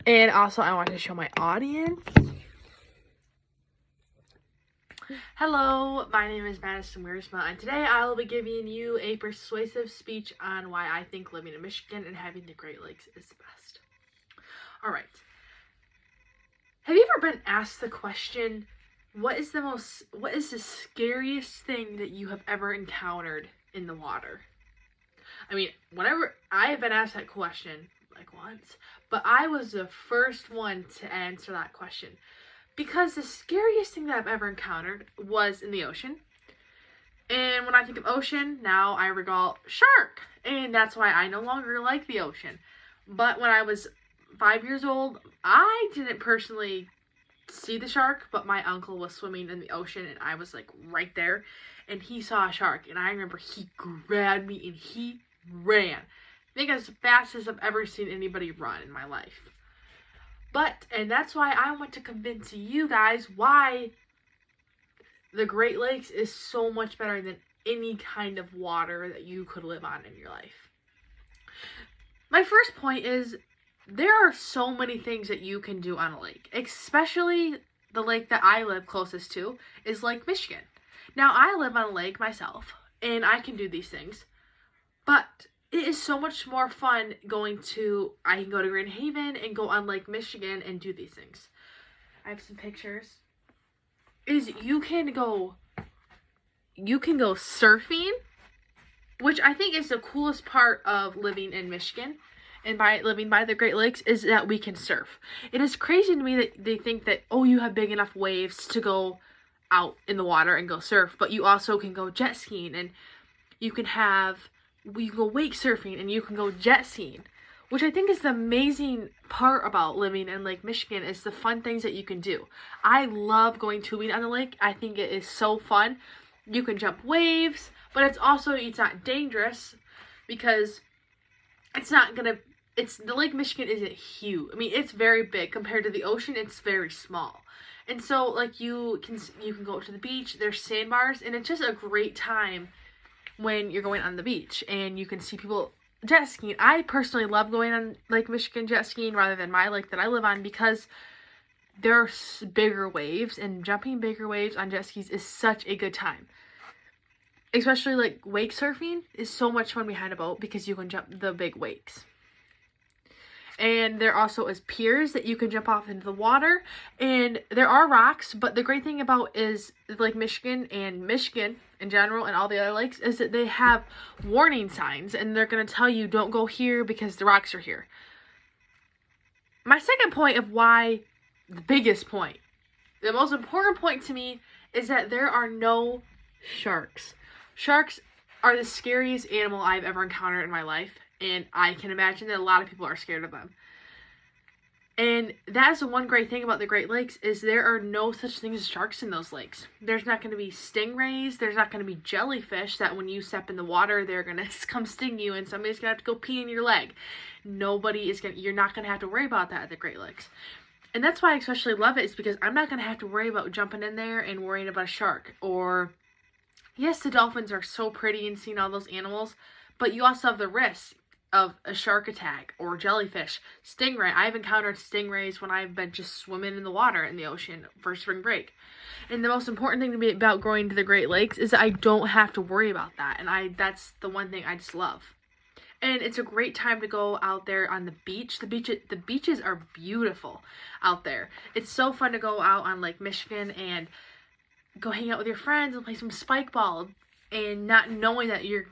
And also, I want to show my audience. Hello, my name is Madison Wiersma, and today I will be giving you a persuasive speech on why I think living in Michigan and having the Great Lakes is the best. Alright. Have you ever been asked the question, what is the scariest thing that you have ever encountered in the water? I mean, whenever I have been asked that question, like once, but I was the first one to answer that question. Because the scariest thing that I've ever encountered was in the ocean. And when I think of ocean, now I recall shark. And that's why I no longer like the ocean. But when I was 5 years old, I didn't personally see the shark, but my uncle was swimming in the ocean and I was like right there. And he saw a shark. And I remember he grabbed me and he ran. I think as fast as I've ever seen anybody run in my life. And that's why I want to convince you guys why the Great Lakes is so much better than any kind of water that you could live on in your life. My first point is there are so many things that you can do on a lake, especially the lake that I live closest to is Lake Michigan. Now, I live on a lake myself, and I can do these things, but it is so much more fun I can go to Grand Haven and go on Lake Michigan and do these things. I have some pictures. You can go surfing, which I think is the coolest part of living in Michigan and by living by the Great Lakes is that we can surf. It is crazy to me that they think that, oh, you have big enough waves to go out in the water and go surf, but you also can go jet skiing and you can go wake surfing and you can go jet skiing, which I think is the amazing part about living in Lake Michigan is the fun things that you can do. I love going tubing on the lake. I think it is so fun. You can jump waves, but it's not dangerous because the Lake Michigan isn't huge. I mean, it's very big compared to the ocean. It's very small. And so like you can go to the beach, there's sandbars, and it's just a great time when you're going on the beach and you can see people jet skiing. I personally love going on Lake Michigan jet skiing rather than my lake that I live on because there are bigger waves and jumping bigger waves on jet skis is such a good time. Especially like wake surfing is so much fun behind a boat because you can jump the big wakes. And there also is piers that you can jump off into the water. And there are rocks, but the great thing about is Lake Michigan and Michigan in general and all the other lakes is that they have warning signs. And they're going to tell you don't go here because the rocks are here. My second point of why, the biggest point, the most important point to me is that there are no sharks. Sharks are the scariest animal I've ever encountered in my life. And I can imagine that a lot of people are scared of them. And that's the one great thing about the Great Lakes is there are no such things as sharks in those lakes. There's not going to be stingrays. There's not going to be jellyfish that when you step in the water, they're going to come sting you and somebody's going to have to go pee in your leg. You're not going to have to worry about that at the Great Lakes. And that's why I especially love it is because I'm not going to have to worry about jumping in there and worrying about a shark. Or, yes, the dolphins are so pretty and seeing all those animals, but you also have the risk of a shark attack or jellyfish, stingray. I've encountered stingrays when I've been just swimming in the water in the ocean for spring break. And the most important thing to me about going to the Great Lakes is that I don't have to worry about that. And that's the one thing I just love. And it's a great time to go out there on the beach. The beaches are beautiful out there. It's so fun to go out on Lake Michigan and go hang out with your friends and play some spike ball and not knowing that you're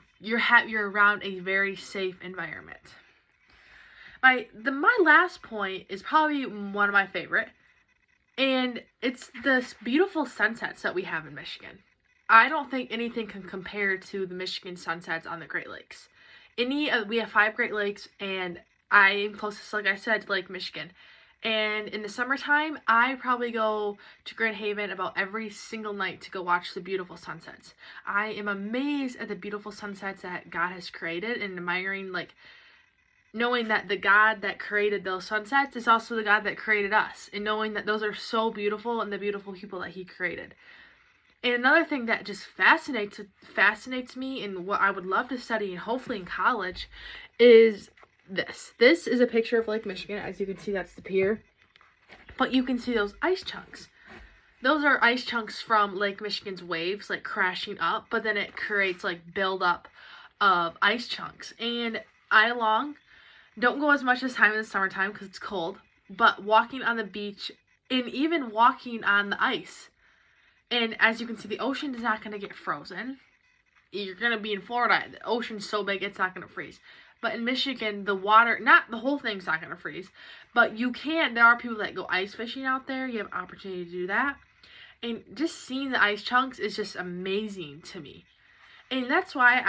around a very safe environment. My last point is probably one of my favorite, and it's the beautiful sunsets that we have in Michigan. I don't think anything can compare to the Michigan sunsets on the Great Lakes. We have 5 Great Lakes, and I am closest, like I said, to Lake Michigan. And in the summertime, I probably go to Grand Haven about every single night to go watch the beautiful sunsets. I am amazed at the beautiful sunsets that God has created and admiring, knowing that the God that created those sunsets is also the God that created us. And knowing that those are so beautiful and the beautiful people that He created. And another thing that just fascinates me and what I would love to study and hopefully in college is this. This is a picture of Lake Michigan. As you can see, that's the pier. But you can see those ice chunks. Those are ice chunks from Lake Michigan's waves, like, crashing up. But then it creates, like, buildup of ice chunks. And don't go as much this time in the summertime because it's cold. But walking on the beach and even walking on the ice. And as you can see, the ocean is not going to get frozen. You're going to be in Florida. The ocean's so big, it's not going to freeze. But in Michigan, the water, not the whole thing's not going to freeze. But there are people that go ice fishing out there. You have an opportunity to do that. And just seeing the ice chunks is just amazing to me. And that's why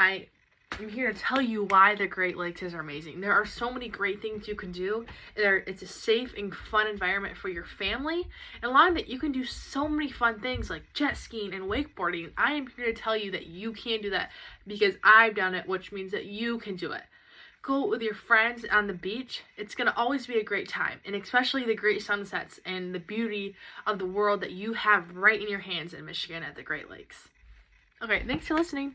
I'm here to tell you why the Great Lakes are amazing. There are so many great things you can do. It's a safe and fun environment for your family. And along that, you can do so many fun things like jet skiing and wakeboarding. I am here to tell you that you can do that because I've done it, which means that you can do it. Go with your friends on the beach. It's going to always be a great time. And especially the great sunsets and the beauty of the world that you have right in your hands in Michigan at the Great Lakes. Okay, thanks for listening.